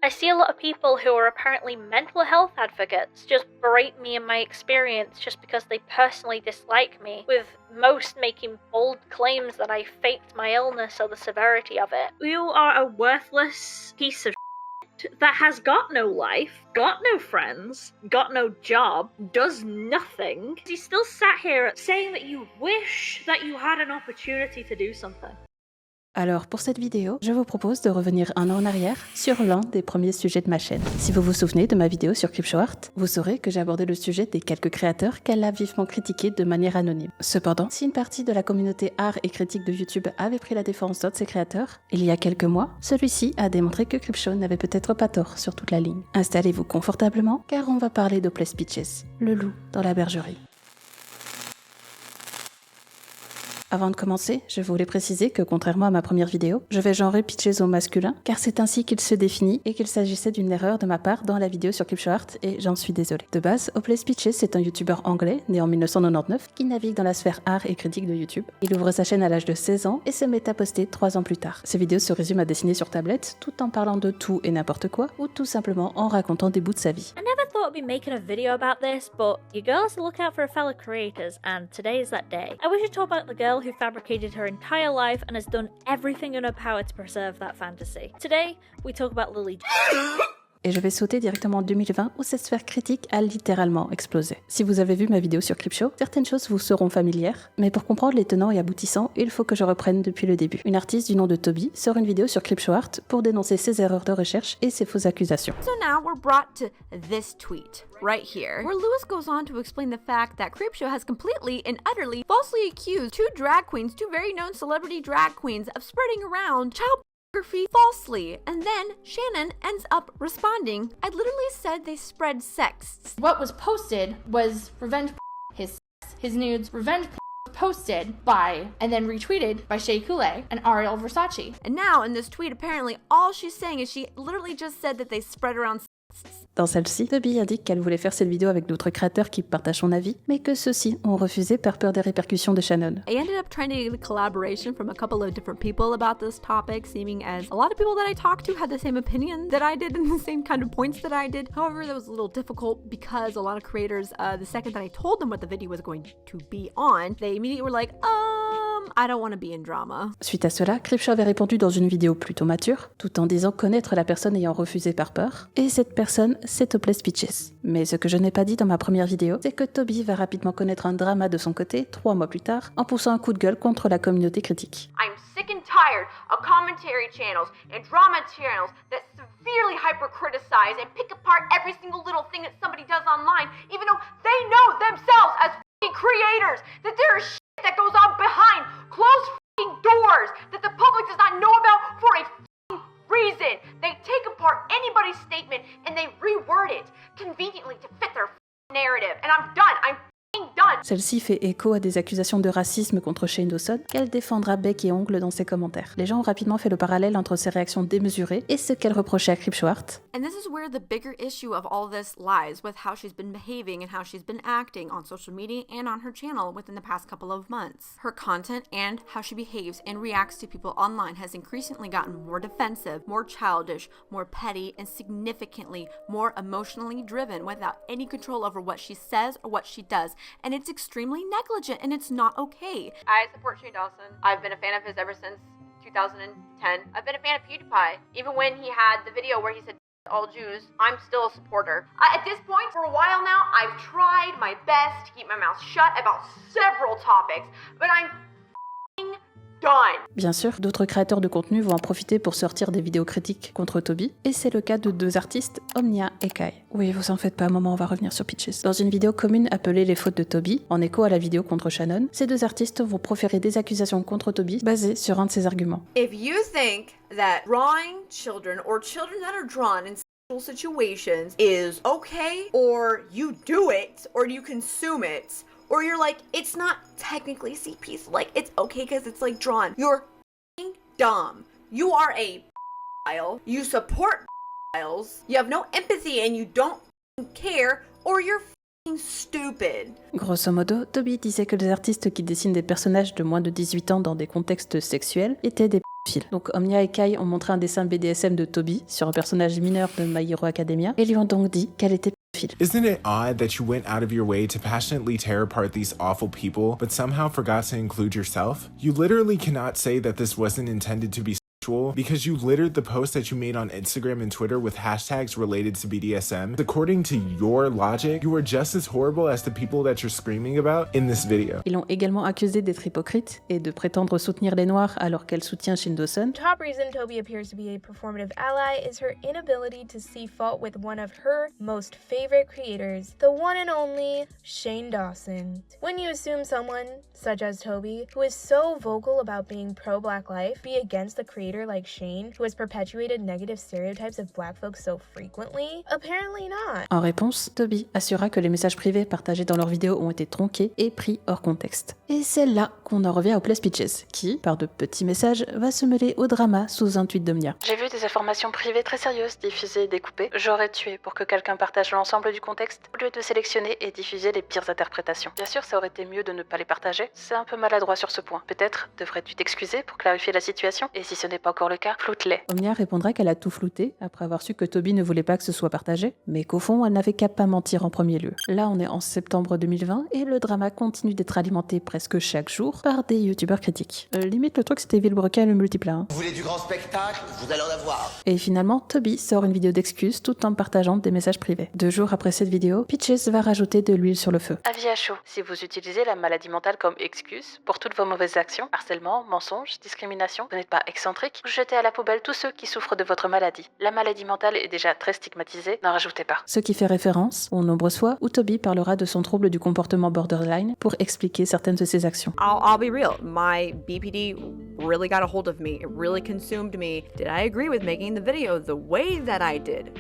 I see a lot of people who are apparently mental health advocates just berate me in my experience just because they personally dislike me, with most making bold claims that I faked my illness or the severity of it. You are a worthless piece of shit that has got no life, got no friends, got no job, does nothing. You still sat here saying that you wish that you had an opportunity to do something. Alors pour cette vidéo, je vous propose de revenir un an en arrière sur l'un des premiers sujets de ma chaîne. Si vous vous souvenez de ma vidéo sur Creepshow Art, vous saurez que j'ai abordé le sujet des quelques créateurs qu'elle a vivement critiqués de manière anonyme. Cependant, si une partie de la communauté art et critique de YouTube avait pris la défense d'autres de ces créateurs, il y a quelques mois, celui-ci a démontré que Creepshow n'avait peut-être pas tort sur toute la ligne. Installez-vous confortablement car on va parler de Petit, le loup dans la bergerie. Avant de commencer, je voulais préciser que contrairement à ma première vidéo, je vais genrer Pitches au masculin, car c'est ainsi qu'il se définit et qu'il s'agissait d'une erreur de ma part dans la vidéo sur Creepshow Art et j'en suis désolée. De base, Pitches est un youtubeur anglais né en 1999 qui navigue dans la sphère art et critique de YouTube. Il ouvre sa chaîne à l'âge de 16 ans et se met à poster 3 ans plus tard. Ses vidéos se résument à dessiner sur tablette tout en parlant de tout et n'importe quoi ou tout simplement en racontant des bouts de sa vie. I never thought I'd be making a video about this, but you girls look out for fellow creators and today is that day. I wish to talk about the girl who fabricated her entire life and has done everything in her power to preserve that fantasy. Today, we talk about Lily. Et je vais sauter directement en 2020 où cette sphère critique a littéralement explosé. Si vous avez vu ma vidéo sur Creepshow, certaines choses vous seront familières, mais pour comprendre les tenants et aboutissants, il faut que je reprenne depuis le début. Une artiste du nom de Tobi sort une vidéo sur Creepshow Art pour dénoncer ses erreurs de recherche et ses fausses accusations. So now we're brought to this tweet right here, where Louis goes on to explain the fact that Creepshow has completely and utterly falsely accused two very known celebrity drag queens of spreading around child pornography falsely, and then Shannon ends up responding, I literally said they spread sex. What was posted was revenge his sex, his nudes, revenge posted by and then retweeted by Shea Coulee and Ariel Versace. And now in this tweet, apparently all she's saying is she literally just said that they spread around sex. Dans celle-ci, Tobi indique qu'elle voulait faire cette vidéo avec d'autres créateurs qui partagent son avis, mais que ceux-ci ont refusé par peur des répercussions de Shannon. I ended up trying to get a collaboration from a couple of different people about this topic, seeming as a lot of people that I talked to had the same opinion that I did and the same kind of points that I did. However, that was a little difficult because a lot of creators, the second that I told them what the video was going to be on, they immediately were like, I don't want to be in drama. Suite à cela, Creepshow avait répondu dans une vidéo plutôt mature, tout en disant connaître la personne ayant refusé par peur, et cette personne, c'est Pitches. Mais ce que je n'ai pas dit dans ma première vidéo, c'est que Tobi va rapidement connaître un drama de son côté, 3 mois plus tard, en poussant un coup de gueule contre la communauté critique. I'm sick and tired of commentary channels and drama channels that severely hyper-criticize and pick apart every single little thing that somebody does online, even though they know themselves as f***ing creators that there is shit that goes on behind closed f***ing doors that the public does not know about for a f***ing reason. They take apart anybody's statement and they reword it conveniently to fit their f***ing narrative. And I'm done. I'm Celle-ci fait écho à des accusations de racisme contre Shane Dawson qu'elle défendra bec et ongle dans ses commentaires. Les gens ont rapidement fait le parallèle entre ses réactions démesurées et ce qu'elle reprochait à Creepshow Art. And this is where the bigger issue of all this lies, with how she's been behaving and how she's been acting on social media and on her channel within the past couple of months. Her content and how she behaves and reacts to people online has increasingly gotten more defensive, more childish, more petty, and significantly more emotionally driven without any control over what she says or what she does. And it's extremely negligent and it's not okay. I support Shane Dawson. I've been a fan of his ever since 2010. I've been a fan of PewDiePie. Even when he had the video where he said all Jews, I'm still a supporter. At this point, for a while now, I've tried my best to keep my mouth shut about several topics, but I'm f***ing done. Bien sûr, d'autres créateurs de contenu vont en profiter pour sortir des vidéos critiques contre Tobi, et c'est le cas de 2 artistes, Omnia et Kai. Oui, vous en faites pas, un moment, on va revenir sur Pitches. Dans une vidéo commune appelée Les fautes de Tobi, en écho à la vidéo contre Shannon, ces 2 artistes vont proférer des accusations contre Tobi basées sur un de ses arguments. If you think that drawing children or children that are drawn in sexual situations is okay, or you do it, or you consume it, or you're like, it's not technically CP, so like, it's okay because it's like drawn. You're f***ing dumb. You are a p***ile. You support p***iles. You have no empathy and you don't care, or you're f***ing fucking stupid. Grosso modo, Tobi disait que les artistes qui dessinent des personnages de moins de 18 ans dans des contextes sexuels étaient des pédophiles. Donc Omnia et Kai ont montré un dessin BDSM de Tobi sur un personnage mineur de My Hero Academia et lui ont donc dit qu'elle était pédophile. Isn't it odd that you went out of your way to passionately tear apart these awful people, but somehow forgot to include yourself? You literally cannot say that this wasn't intended to be because you littered the post that you made on Instagram and Twitter with hashtags related to BDSM. According to your logic, you are just as horrible as the people that you're screaming about in this video. Ils l'ont également accusé d'être hypocrite et de prétendre soutenir les Noirs alors qu'elle soutient Shin Do-sun. Top reason Tobi appears to be a performative ally is her inability to see fault with one of her most favorite creators, the one and only Shane Dawson. When you assume someone, such as Tobi, who is so vocal about being pro-Black life, be against the creator like Shane, who has perpetuated negative stereotypes of Black folks so frequently? Apparently not. En réponse, Tobi assura que les messages privés partagés dans leurs vidéos ont été tronqués et pris hors contexte. Et c'est là qu'on en revient au Place Peaches, qui, par de petits messages, va se mêler au drama sous un tweet d'Omnia. J'ai vu des informations privées très sérieuses diffusées et découpées. J'aurais tué pour que quelqu'un partage l'ensemble du contexte, au lieu de sélectionner et diffuser les pires interprétations. Bien sûr, ça aurait été mieux de ne pas les partager. C'est un peu maladroit sur ce point. Peut-être devrais-tu t'excuser pour clarifier la situation, et si ce n'est pas encore le cas, floute-les. Omnia répondra qu'elle a tout flouté après avoir su que Tobi ne voulait pas que ce soit partagé, mais qu'au fond, elle n'avait qu'à pas mentir en premier lieu. Là, on est en septembre 2020 et le drama continue d'être alimenté presque chaque jour par des youtubeurs critiques. Limite, le truc c'était Villebrequin le multiplat. Hein. Vous voulez du grand spectacle? Vous allez en avoir. Et finalement, Tobi sort une vidéo d'excuses tout en partageant des messages privés. 2 jours après cette vidéo, Peaches va rajouter de l'huile sur le feu. Avis à chaud, si vous utilisez la maladie mentale comme excuse pour toutes vos mauvaises actions, harcèlement, mensonges, discrimination, vous n'êtes pas excentrique, vous jetez à la poubelle tous ceux qui souffrent de votre maladie. La maladie mentale est déjà très stigmatisée, n'en rajoutez pas. Ce qui fait référence aux nombreuses fois où Tobi parlera de son trouble du comportement borderline pour expliquer certaines de ses actions. I'll be real. My BPD really got a hold of me. It really consumed me. Did I agree with making the video the way that I did?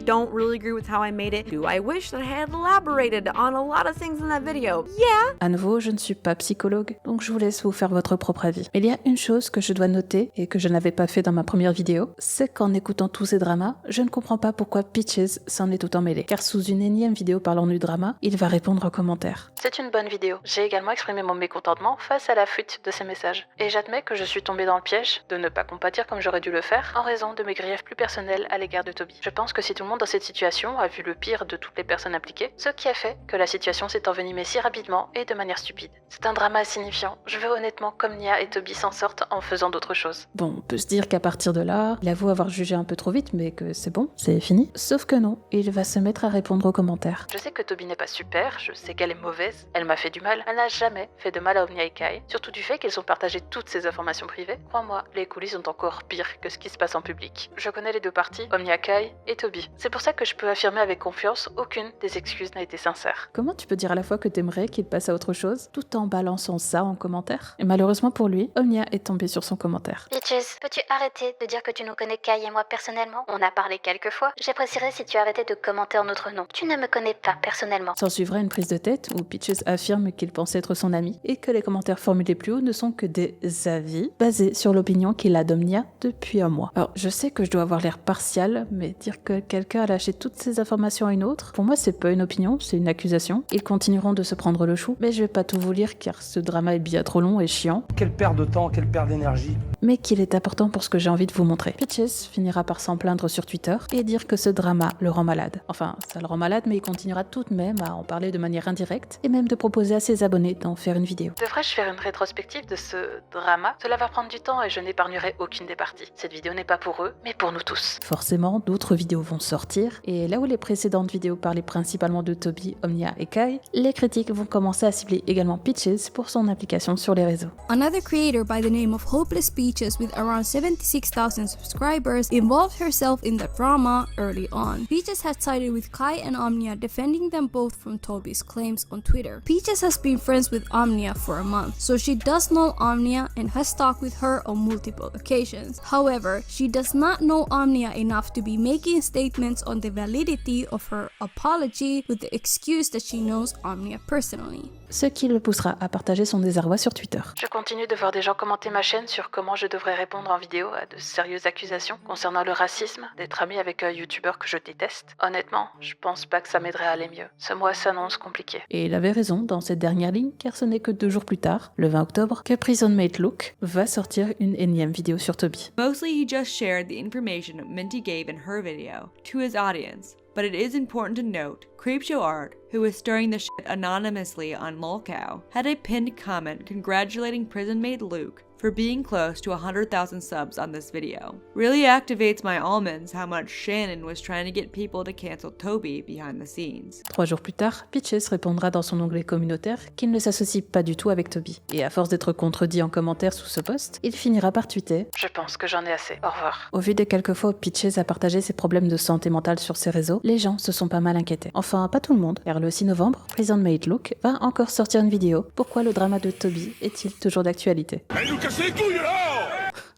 Don't really agree with how I made it. Do I wish that I had elaborated on a lot of things in that video? Yeah. À nouveau, je ne suis pas psychologue, donc je vous laisse vous faire votre propre avis. Mais il y a une chose que je dois noter et que je n'avais pas fait dans ma première vidéo, c'est qu'en écoutant tous ces dramas, je ne comprends pas pourquoi Peaches s'en est tout emmêlé. Car sous une énième vidéo parlant du drama, il va répondre aux commentaires. C'est une bonne vidéo. J'ai également exprimé mon mécontentement face à la fuite de ces messages. Et j'admets que je suis tombée dans le piège de ne pas compatir comme j'aurais dû le faire en raison de mes griefs plus personnels à l'égard de Tobi. Je pense que si tout le monde dans cette situation a vu le pire de toutes les personnes impliquées, ce qui a fait que la situation s'est envenimée si rapidement et de manière stupide. C'est un drama signifiant. Je veux honnêtement qu'Omnia et Tobi s'en sortent en faisant d'autres choses. Bon, on peut se dire qu'à partir de là, il avoue avoir jugé un peu trop vite, mais que c'est bon, c'est fini. Sauf que non, il va se mettre à répondre aux commentaires. Je sais que Tobi n'est pas super, je sais qu'elle est mauvaise, elle m'a fait du mal, elle n'a jamais fait de mal à Omnia et Kai, surtout du fait qu'ils ont partagé toutes ces informations privées. Crois-moi, les coulisses sont encore pires que ce qui se passe en public. Je connais les deux parties, Omnia, Kai et Tobi. C'est pour ça que je peux affirmer avec confiance, aucune des excuses n'a été sincère. Comment tu peux dire à la fois que t'aimerais qu'il passe à autre chose, tout en balançant ça en commentaire? Et malheureusement pour lui, Omnia est tombée sur son commentaire. Peaches, peux-tu arrêter de dire que tu nous connais Kai et moi personnellement? On a parlé quelques fois. J'apprécierais si tu arrêtais de commenter en notre nom. Tu ne me connais pas personnellement. S'en suivra une prise de tête où Peaches affirme qu'il pense être son ami et que les commentaires formulés plus haut ne sont que des avis basés sur l'opinion qu'il a d'Omnia depuis un mois. Alors je sais que je dois avoir l'air partial, mais dire que quelqu'un a lâché toutes ces informations à une autre, pour moi c'est pas une opinion, c'est une accusation. Ils continueront de se prendre le chou, mais je vais pas tout vous lire car ce drama est bien trop long et chiant. Quelle perte de temps, quelle perte d'énergie. Mais qu'il est important pour ce que j'ai envie de vous montrer. Peaches finira par s'en plaindre sur Twitter et dire que ce drama le rend malade. Enfin, ça le rend malade, mais il continuera tout de même à en parler de manière indirecte et même de proposer à ses abonnés d'en faire une vidéo. Devrais-je faire une rétrospective de ce drama? Cela va prendre du temps et je n'épargnerai aucune des parties. Cette vidéo n'est pas pour eux, mais pour nous tous. Forcément, d'autres vidéos vont sortir et là où les précédentes vidéos parlaient principalement de Tobi, Omnia et Kai, les critiques vont commencer à cibler également Peaches pour son implication sur les réseaux. Another creator by the name of Hopeless Peaches with around 76,000 subscribers involved herself in the drama early on. Peaches had sided with Kai and Omnia, defending them both from Tobi's claims on Twitter. Peaches has been friends with Omnia for a month, so she does know Omnia and has talked with her on multiple occasions. However, she does not know Omnia enough to be making statements on the validity of her apology with the excuse that she knows Omnia personally. ce qui le poussera à partager son désarroi sur Twitter. Je continue de voir des gens commenter ma chaîne sur comment je devrais répondre en vidéo à de sérieuses accusations concernant le racisme, d'être ami avec un youtubeur que je déteste. Honnêtement, je pense pas que ça m'aiderait à aller mieux. Ce mois s'annonce compliqué. Et il avait raison dans cette dernière ligne, car ce n'est que 2 jours plus tard, le 20 octobre, que Prison Mate Loup va sortir une énième vidéo sur Tobi. Mostly he just shared the information Minty gave in her video to his audience, but it is important to note, Creepshow Art, who was stirring the shit anonymously on lolcow, had a pinned comment congratulating Prison Mate Loup for being close to 100,000 subs on this video. Really activates my almonds how much Shannon was trying to get people to cancel Tobi behind the scenes. 3 jours plus tard, Peaches répondra dans son onglet communautaire qu'il ne s'associe pas du tout avec Tobi. Et à force d'être contredit en commentaire sous ce post, il finira par tweeter « Je pense que j'en ai assez. Au revoir. » Au vu des quelques fois où Peaches a partagé ses problèmes de santé mentale sur ses réseaux, les gens se sont pas mal inquiétés. Enfin, pas tout le monde, car le 6 novembre, Prison Mate Loup va encore sortir une vidéo. Pourquoi le drama de Tobi est-il toujours d'actualité?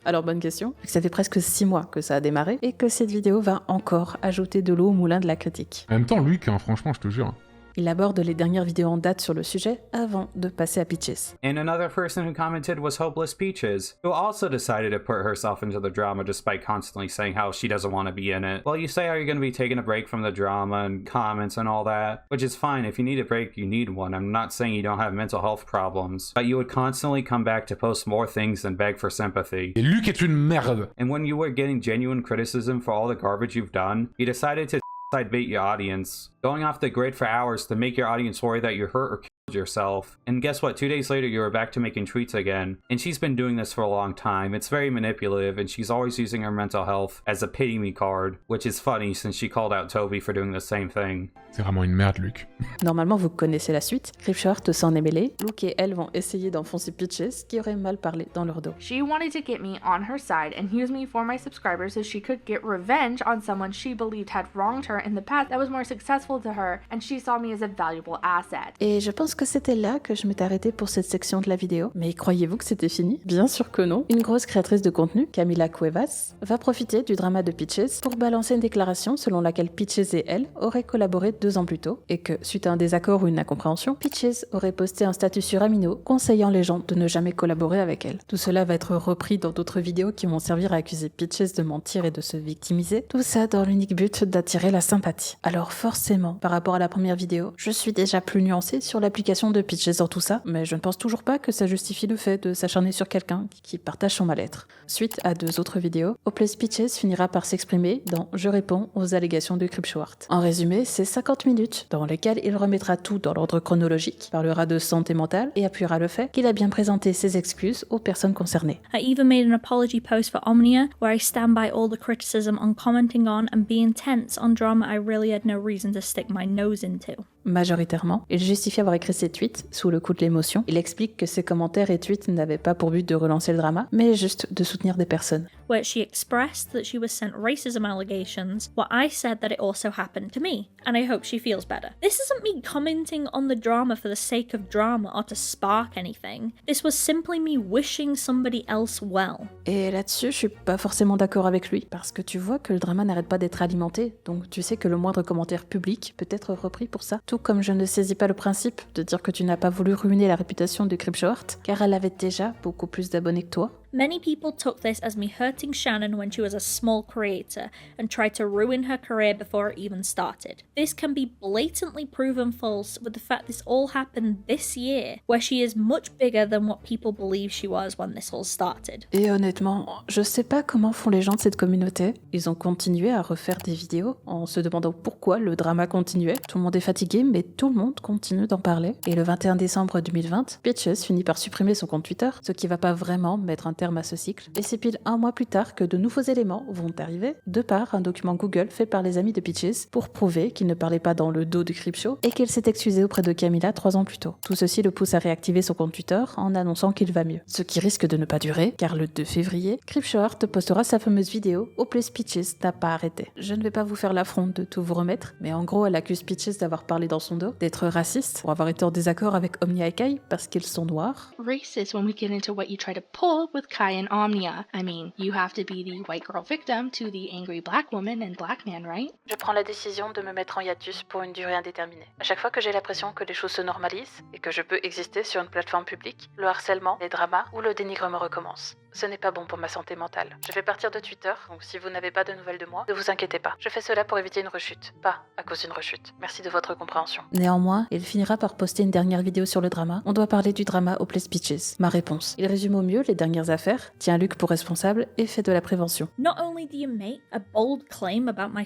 Alors bonne question, ça fait presque 6 mois que ça a démarré et que cette vidéo va encore ajouter de l'eau au moulin de la critique. En même temps, Luc, hein, franchement, je te jure. Il aborde les dernières vidéos en date sur le sujet avant de passer à Peaches. And another person who commented was Hopeless Peaches, who also decided to put herself into the drama despite constantly saying how she doesn't want to be in it. Well, you say how you're going to be taking a break from the drama and comments and all that, which is fine. If you need a break, you need one. I'm not saying you don't have mental health problems, but you would constantly come back to post more things and beg for sympathy. Et Luc est une merde. And when you were getting genuine criticism for all the garbage you've done, you decided to side bait your audience, going off the grid for hours to make your audience worry that you hurt or killed yourself. And guess what? 2 days later, you were back to making tweets again. And she's been doing this for a long time. It's very manipulative, and she's always using her mental health as a pity me card, which is funny since she called out Tobi for doing the same thing. C'est vraiment une merde, Luc. Normalement, vous connaissez la suite. Creepshow Art s'en est mêlé. Luke et elle vont essayer d'enfoncer Peaches, qui aurait mal parlé dans leur dos. She wanted to get me on her side and use me for my subscribers so she could get revenge on someone she believed had wronged her in the past that was more successful to her, and she saw me as a valuable asset. Et je pense que c'était là que je m'étais arrêtée pour cette section de la vidéo. Mais croyez-vous que c'était fini? Bien sûr que non. Une grosse créatrice de contenu, Camila Cuevas, va profiter du drama de Peaches pour balancer une déclaration selon laquelle Peaches et elle auraient collaboré 2 ans plus tôt, et que, suite à un désaccord ou une incompréhension, Peaches aurait posté un statut sur Amino conseillant les gens de ne jamais collaborer avec elle. Tout cela va être repris dans d'autres vidéos qui vont servir à accuser Peaches de mentir et de se victimiser, tout ça dans l'unique but d'attirer la sympathie. Alors forcément, par rapport à la première vidéo, je suis déjà plus nuancée sur l'application de Peaches dans tout ça, mais je ne pense toujours pas que ça justifie le fait de s'acharner sur quelqu'un qui partage son mal-être. Suite à 2 autres vidéos, Hopeless Peaches finira par s'exprimer dans « Je réponds aux allégations de Creepshow Art ». En résumé, c'est 50 minutes dans lesquelles il remettra tout dans l'ordre chronologique, parlera de santé mentale et appuiera le fait qu'il a bien présenté ses excuses aux personnes concernées. I even made an apology post for Omnia where I stand by all the criticism on commenting on and being tense on drama I really had no reason to stick my nose into. Majoritairement, il justifie avoir écrit ses tweets sous le coup de l'émotion. Il explique que ses commentaires et tweets n'avaient pas pour but de relancer le drama, mais juste de soutenir des personnes. Where she expressed that she was sent racism allegations, where I said that it also happened to me, and I hope she feels better. This isn't me commenting on the drama for the sake of drama or to spark anything. This was simply me wishing somebody else well. Et là-dessus, je suis pas forcément d'accord avec lui, parce que tu vois que le drama n'arrête pas d'être alimenté, donc tu sais que le moindre commentaire public peut être repris pour ça. Tout comme je ne saisis pas le principe de dire que tu n'as pas voulu ruiner la réputation de Creepshow Art, car elle avait déjà beaucoup plus d'abonnés que toi. Many people took this as me hurting Shannon when she was a small creator and tried to ruin her career before it even started. This can be blatantly proven false with the fact this all happened this year, where she is much bigger than what people believe she was when this all started. Et honnêtement, je sais pas comment font les gens de cette communauté. Ils ont continué à refaire des vidéos en se demandant pourquoi le drama continuait. Tout le monde est fatigué, mais tout le monde continue d'en parler. Et le 21 décembre 2020, Peaches finit par supprimer son compte Twitter, ce qui va pas vraiment mettre un terme à ce cycle. Et c'est pile 1 mois plus tard que de nouveaux éléments vont arriver, de par un document Google fait par les amis de Peaches pour prouver qu'il ne parlait pas dans le dos de Creepshow et qu'il s'est excusé auprès de Camila 3 ans plus tôt. Tout ceci le pousse à réactiver son compte Twitter en annonçant qu'il va mieux. Ce qui risque de ne pas durer, car le 2 février, Creepshow Art postera sa fameuse vidéo « Hopeless Peaches n'a pas arrêté ». Je ne vais pas vous faire l'affront de tout vous remettre, mais en gros elle accuse Peaches d'avoir parlé dans son dos, d'être raciste, pour avoir été en désaccord avec Omnia et Kai parce qu'ils sont noirs. Racist when we get into what you try to pull with with Kai and Omnia. I mean, you have to be the white girl victim to the angry black woman and black man, right? Je prends la décision de me mettre en hiatus pour une durée indéterminée. À chaque fois que j'ai l'impression que les choses se normalisent et que je peux exister sur une plateforme publique, le harcèlement, les dramas ou le dénigrement recommence. Ce n'est pas bon pour ma santé mentale. Je vais partir de Twitter, donc si vous n'avez pas de nouvelles de moi, ne vous inquiétez pas. Je fais cela pour éviter une rechute, pas à cause d'une rechute. Merci de votre compréhension. Néanmoins, il finira par poster une dernière vidéo sur le drama. On doit parler du drama Hopeless Peaches. Ma réponse. Il résume au mieux les dernières affaires, tient Luc pour responsable et fait de la prévention. Not only do you make a bold claim about my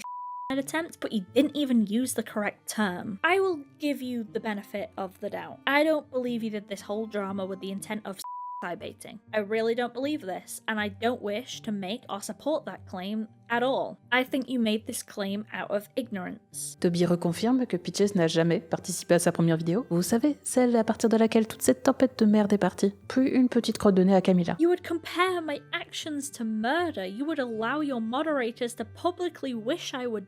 attempt, but you didn't even use the correct term. I will give you the benefit of the doubt. I don't believe you did this whole drama with the intent of baiting. I really don't believe this, and I don't wish to make or support that claim at all. I think you made this claim out of ignorance. Tobi reconfirme que Peaches n'a jamais participé à sa première vidéo. Vous savez, celle à partir de laquelle toute cette tempête de merde est partie. Puis une petite crotte de nez à Camilla. You would compare my actions to murder. You would allow your moderators to publicly wish I would.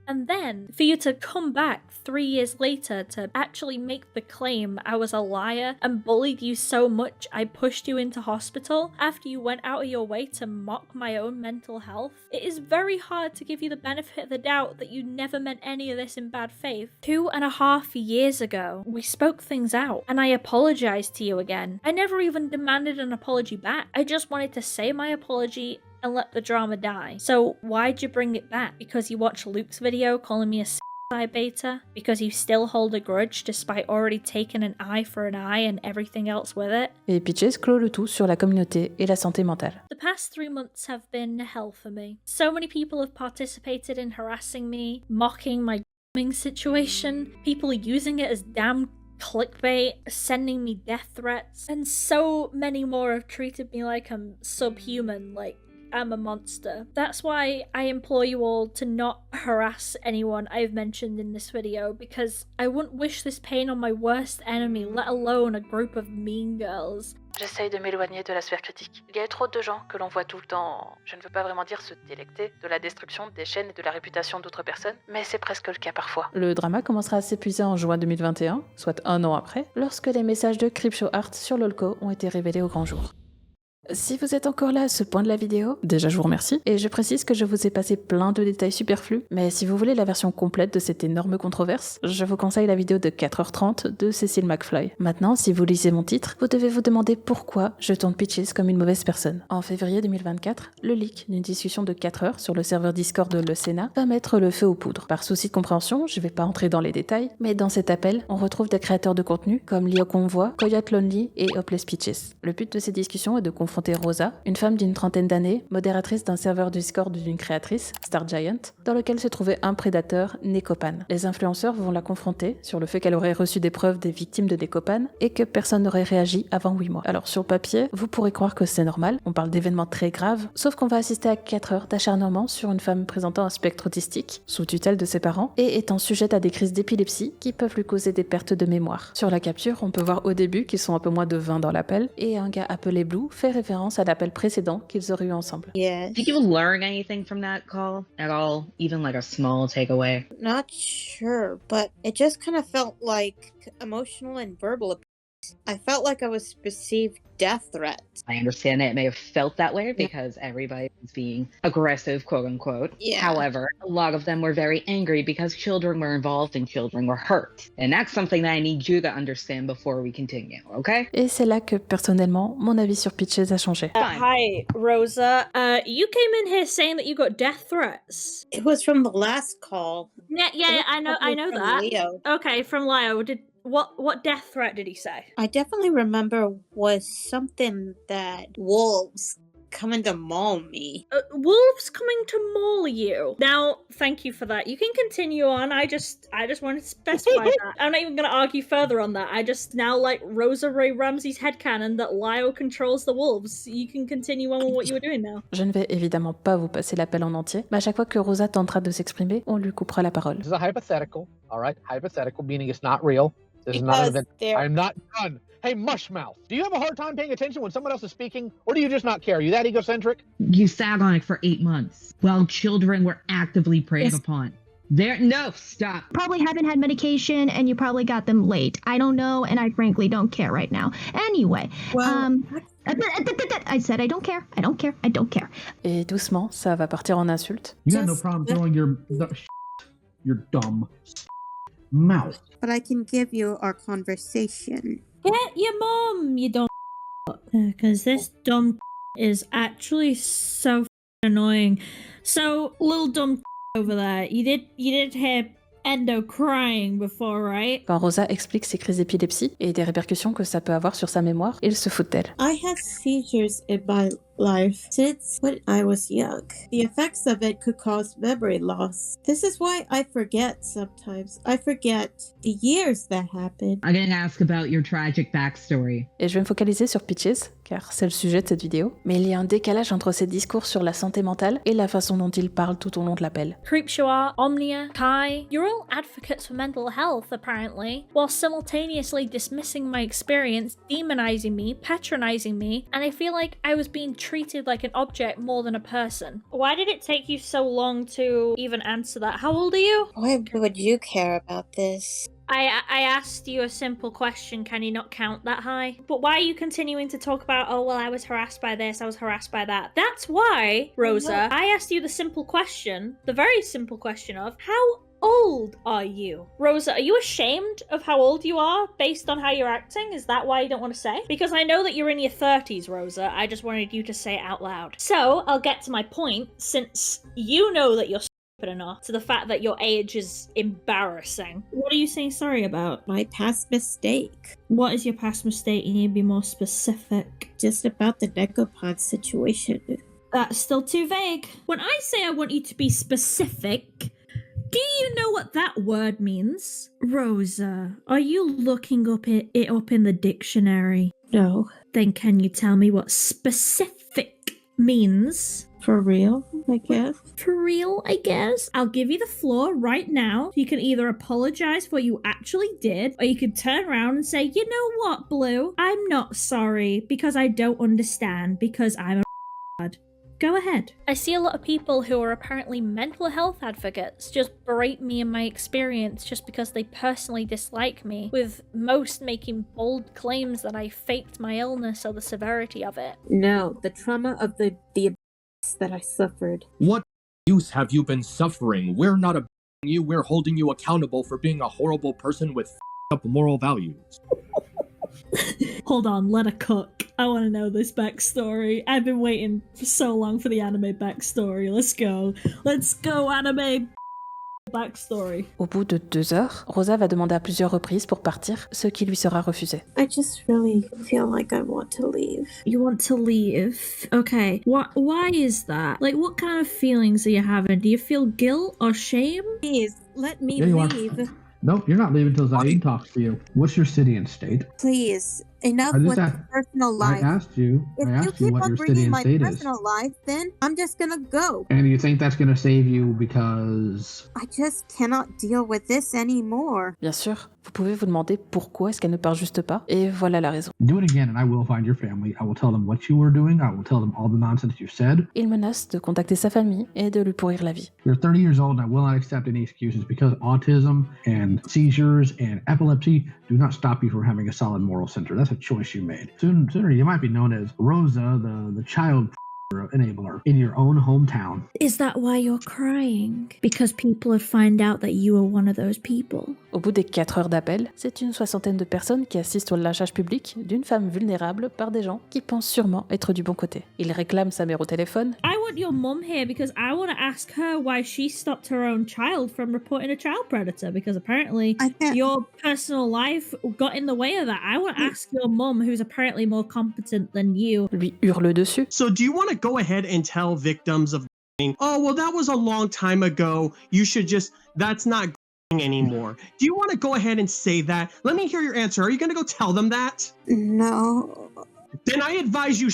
And then, for you to come back 3 years later to actually make the claim I was a liar and bullied you so much I pushed you into hospital after you went out of your way to mock my own mental health, it is very hard to give you the benefit of the doubt that you never meant any of this in bad faith. 2.5 years ago, we spoke things out, and I apologized to you again. I never even demanded an apology back. I just wanted to say my apology and let the drama die. So why'd you bring it back? Because you watched Loup's video calling me a beta? Because you still hold a grudge despite already taking an eye for an eye and everything else with it? Et Peaches clôt le tout sur la communauté et la santé mentale. The past 3 months have been hell for me. So many people have participated in harassing me, mocking my situation, people using it as damn clickbait, sending me death threats, and so many more have treated me like I'm subhuman, like I'm a monster. That's why I implore you all to not harass anyone I've mentioned in this video, because I wouldn't wish this pain on my worst enemy, let alone a group of mean girls. J'essaye de m'éloigner de la sphère critique. Il y a trop de gens que l'on voit tout le temps, je ne veux pas vraiment dire se délecter, de la destruction des chaînes et de la réputation d'autres personnes, mais c'est presque le cas parfois. Le drama commencera à s'épuiser en juin 2021, soit 1 an après, lorsque les messages de Creepshow Art sur l'Olco ont été révélés au grand jour. Si vous êtes encore là à ce point de la vidéo, déjà je vous remercie, et je précise que je vous ai passé plein de détails superflus, mais si vous voulez la version complète de cette énorme controverse, je vous conseille la vidéo de 4h30 de Cécile McFly. Maintenant, si vous lisez mon titre, vous devez vous demander pourquoi je tourne Peaches comme une mauvaise personne. En février 2024, le leak d'une discussion de 4 heures sur le serveur Discord de le Sénat va mettre le feu aux poudres. Par souci de compréhension, je vais pas entrer dans les détails, mais dans cet appel, on retrouve des créateurs de contenu comme Lio Convoi, Coyote Lonely et Hopeless Peaches. Le but de ces discussions est de confronter Rosa, une femme d'une trentaine d'années, modératrice d'un serveur Discord d'une créatrice, Star Giant, dans lequel se trouvait un prédateur, Nekopan. Les influenceurs vont la confronter sur le fait qu'elle aurait reçu des preuves des victimes de Nekopan et que personne n'aurait réagi avant 8 mois. Alors sur le papier, vous pourrez croire que c'est normal, on parle d'événements très graves, sauf qu'on va assister à 4 heures d'acharnement sur une femme présentant un spectre autistique, sous tutelle de ses parents, et étant sujette à des crises d'épilepsie qui peuvent lui causer des pertes de mémoire. Sur la capture, on peut voir au début qu'ils sont un peu moins de 20 dans l'appel, et un gars appelé Blue fait référence à l'appel précédent qu'ils auraient eu ensemble. Yeah. Did you learn anything from that call at all? Even like a small takeaway? Not sure, but it just kind of felt like emotional and verbal abuse. I felt like I was received death threats. I understand that it may have felt that way because everybody was being aggressive, quote unquote. Yeah. However, a lot of them were very angry because children were involved and children were hurt. And that's something that I need you to understand before we continue, okay? Et c'est là que, personnellement, mon avis sur Peaches a changé. Hi, Rosa. You came in here saying that you got death threats. It was from the last call. Yeah, I know that. Leo. Okay, from Leo. What death threat did he say? I definitely remember was something that wolves coming to maul me. Wolves coming to maul you. Now, thank you for that. You can continue on. I just wanted to specify that. I'm not even going to argue further on that. I just now like Rosa Ray Ramsey's headcanon that Lyle controls the wolves. You can continue on with what you were doing now. Je ne vais évidemment pas vous passer l'appel en entier, mais à chaque fois que Rosa tentera de s'exprimer, on lui coupera la parole. This is a hypothetical, all right? Hypothetical, meaning it's not real. This is not an event. I'm not done. Hey, mushmouth, do you have a hard time paying attention when someone else is speaking, or do you just not care? Are you that egocentric? You sat on it for 8 months while children were actively preyed upon. No, stop. Probably haven't had medication and you probably got them late. I don't know, and I frankly don't care right now. Anyway, I said I don't care. I don't care. I don't care. Et doucement, ça va partir en insulte. You got no problem throwing your dumb mouth. But I can give you our conversation. Get your mom, you dumb. Because this dumb is actually so annoying. So, little dumb over there, you did hear Endo crying before, right? Quand Rosa explique ses crises d'épilepsie et des répercussions que ça peut avoir sur sa mémoire, il se fout d'elle. I had seizures in my life since when I was young. The effects of it could cause memory loss. This is why I forget sometimes. I forget the years that happened. I'm gonna ask about your tragic backstory. Et je vais me focaliser sur Peaches, car c'est le sujet de cette vidéo. Mais il y a un décalage entre ses discours sur la santé mentale et la façon dont il parle tout au long de l'appel. Creepshow Art, Omnia, Kai, you're all advocates for mental health, apparently, while simultaneously dismissing my experience, demonizing me, patronizing me, and I feel like I was being treated like an object more than a person. Why did it take you so long to even answer that? How old are you? Why would you care about this? I asked you a simple question, can you not count that high? But why are you continuing to talk about, oh, well, I was harassed by this, I was harassed by that? That's why, Rosa, I asked you the simple question, the very simple question of, how old are you? Rosa, are you ashamed of how old you are based on how you're acting? Is that why you don't want to say? Because I know that you're in your 30s, Rosa. I just wanted you to say it out loud. So, I'll get to my point, since you know that you're stupid enough to the fact that your age is embarrassing. What are you saying sorry about? My past mistake. What is your past mistake? You need to be more specific. Just about the Necopod situation. That's still too vague. When I say I want you to be specific, do you know what that word means? Rosa, are you looking it up in the dictionary? No. Then can you tell me what specific means? For real, I guess. For real, I guess. I'll give you the floor right now. You can either apologize for what you actually did, or you can turn around and say, you know what, Blue? I'm not sorry because I don't understand because I'm a Go ahead. I see a lot of people who are apparently mental health advocates just berate me in my experience just because they personally dislike me, with most making bold claims that I faked my illness or the severity of it. No, the trauma of the abuse that I suffered. What abuse have you been suffering? We're not abusing you, we're holding you accountable for being a horrible person with up moral values. Hold on, let her cook. I want to know this backstory. I've been waiting for so long for the anime backstory. Let's go. Let's go, anime backstory. Au bout de 2 heures, Rosa va demander à plusieurs reprises pour partir, ce qui lui sera refusé. I just really feel like I want to leave. You want to leave? Okay. Why is that? Like, what kind of feelings are you having? Do you feel guilt or shame? Please, let me leave. Nope, you're not leaving until Zaid talks to you. What's your city and state? Please, enough with personal life. I asked you what your city and state is. If you keep on bringing my personal life, then I'm just gonna go. And you think that's gonna save you because... I just cannot deal with this anymore. Bien sûr, vous pouvez vous demander pourquoi est-ce qu'elle ne part juste pas, et voilà la raison. Do it again and I will find your family. I will tell them what you were doing. I will tell them all the nonsense you said. Il menace de contacter sa famille et de lui pourrir la vie. You're 30 years old and I will not accept any excuses because autism and seizures and epilepsy do not stop you from having a solid moral center. That's a choice you made. Sooner you might be known as Rosa, the child enabler in your own hometown. Is that why you're crying? Because people would find out that you were one of those people. Au bout des 4 heures d'appel, c'est une 60aine de personnes qui assistent au lynchage public d'une femme vulnérable par des gens qui pensent sûrement être du bon côté. Il réclame sa mère au téléphone. I want your mum here because I want to ask her why she stopped her own child from reporting a child predator, because apparently your personal life got in the way of that. I want to ask your mum, who's apparently more competent than you. Lui hurle dessus. So do you want to go ahead and tell victims of oh, well, that was a long time ago. You should just, that's not anymore. Do you want to go ahead and say that? Let me hear your answer. Are you going to go tell them that? No. Then I advise you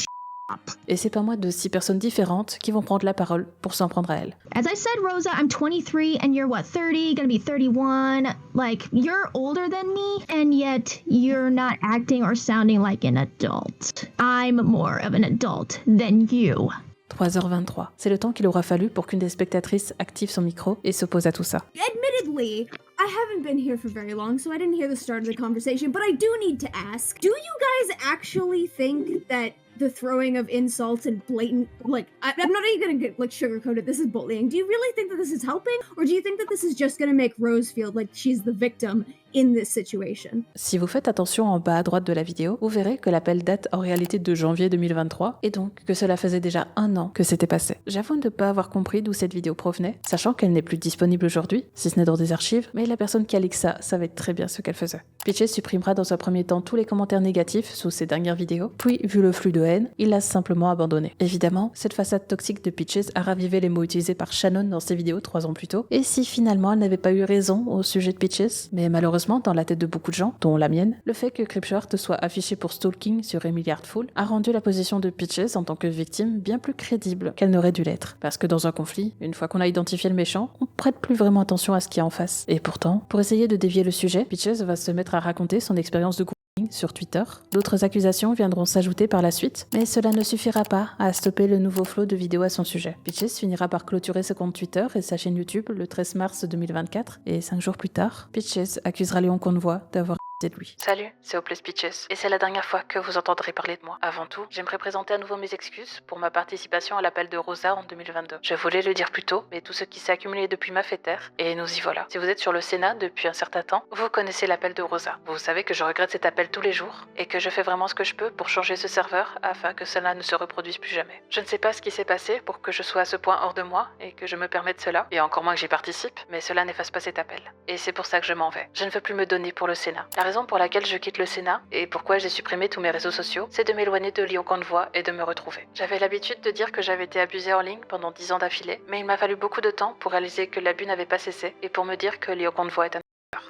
Et c'est pas moins de 6 personnes différentes qui vont prendre la parole pour s'en prendre à elle. As I said, Rosa, I'm 23 and you're what, 30, gonna be 31. Like, you're older than me and yet you're not acting or sounding like an adult. I'm more of an adult than you. 3h23. C'est le temps qu'il aura fallu pour qu'une des spectatrices active son micro et s'oppose à tout ça. Admittedly, I haven't been here for very long, so I didn't hear the start of the conversation, but I do need to ask, do you guys actually think that the throwing of insults and blatant, like, I'm not even gonna get, like, sugarcoated, this is bullying. Do you really think that this is helping? Or do you think that this is just gonna make Rose feel like she's the victim in this situation? Si vous faites attention en bas à droite de la vidéo, vous verrez que l'appel date en réalité de janvier 2023 et donc que cela faisait déjà 1 an que c'était passé. J'avoue ne pas avoir compris d'où cette vidéo provenait, sachant qu'elle n'est plus disponible aujourd'hui, si ce n'est dans des archives, mais la personne qui a leak ça savait très bien ce qu'elle faisait. Petit supprimera dans un premier temps tous les commentaires négatifs sous ses dernières vidéos, puis vu le flux de haine, il l'a simplement abandonné. Évidemment, cette façade toxique de Peaches a ravivé les mots utilisés par Shannon dans ses vidéos 3 ans plus tôt, et si finalement elle n'avait pas eu raison au sujet de Peaches, mais malheureusement dans la tête de beaucoup de gens, dont la mienne, le fait que Creepshow Art soit affiché pour stalking sur Emily Artful a rendu la position de Peaches en tant que victime bien plus crédible qu'elle n'aurait dû l'être. Parce que dans un conflit, une fois qu'on a identifié le méchant, on prête plus vraiment attention à ce qu'il y a en face. Et pourtant, pour essayer de dévier le sujet, Peaches va se mettre à raconter son expérience de sur Twitter. D'autres accusations viendront s'ajouter par la suite, mais cela ne suffira pas à stopper le nouveau flot de vidéos à son sujet. Peaches finira par clôturer ce compte Twitter et sa chaîne YouTube le 13 mars 2024, et 5 jours plus tard, Peaches accusera Léon Convoy d'avoir de lui. Salut, c'est Hopeless Peaches, et c'est la dernière fois que vous entendrez parler de moi. Avant tout, j'aimerais présenter à nouveau mes excuses pour ma participation à l'appel de Rosa en 2022. Je voulais le dire plus tôt, mais tout ce qui s'est accumulé depuis m'a fait taire, et nous y voilà. Si vous êtes sur le Sénat depuis un certain temps, vous connaissez l'appel de Rosa. Vous savez que je regrette cet appel tous les jours, et que je fais vraiment ce que je peux pour changer ce serveur afin que cela ne se reproduise plus jamais. Je ne sais pas ce qui s'est passé pour que je sois à ce point hors de moi, et que je me permette cela, et encore moins que j'y participe, mais cela n'efface pas cet appel. Et c'est pour ça que je m'en vais. Je ne veux plus me donner pour le Sénat. La raison pour laquelle je quitte le Sénat et pourquoi j'ai supprimé tous mes réseaux sociaux, c'est de m'éloigner de Léon Convoy et de me retrouver. J'avais l'habitude de dire que j'avais été abusée en ligne pendant 10 ans d'affilée, mais il m'a fallu beaucoup de temps pour réaliser que l'abus n'avait pas cessé et pour me dire que Léon Convoy est un...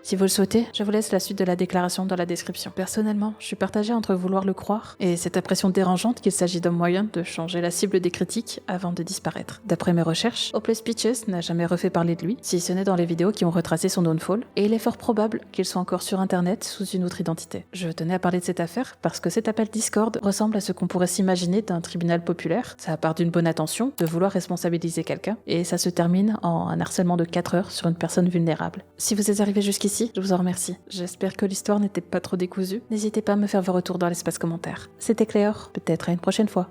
Si vous le souhaitez, je vous laisse la suite de la déclaration dans la description. Personnellement, je suis partagée entre vouloir le croire et cette impression dérangeante qu'il s'agit d'un moyen de changer la cible des critiques avant de disparaître. D'après mes recherches, Hopeless Peaches n'a jamais refait parler de lui, si ce n'est dans les vidéos qui ont retracé son downfall, et il est fort probable qu'il soit encore sur internet sous une autre identité. Je tenais à parler de cette affaire parce que cet appel Discord ressemble à ce qu'on pourrait s'imaginer d'un tribunal populaire. Ça part d'une bonne intention de vouloir responsabiliser quelqu'un, et ça se termine en un harcèlement de 4 heures sur une personne vulnérable. Si vous êtes arrivé jusqu'ici, je vous en remercie. J'espère que l'histoire n'était pas trop décousue. N'hésitez pas à me faire vos retours dans l'espace commentaire. C'était Cléor, peut-être à une prochaine fois.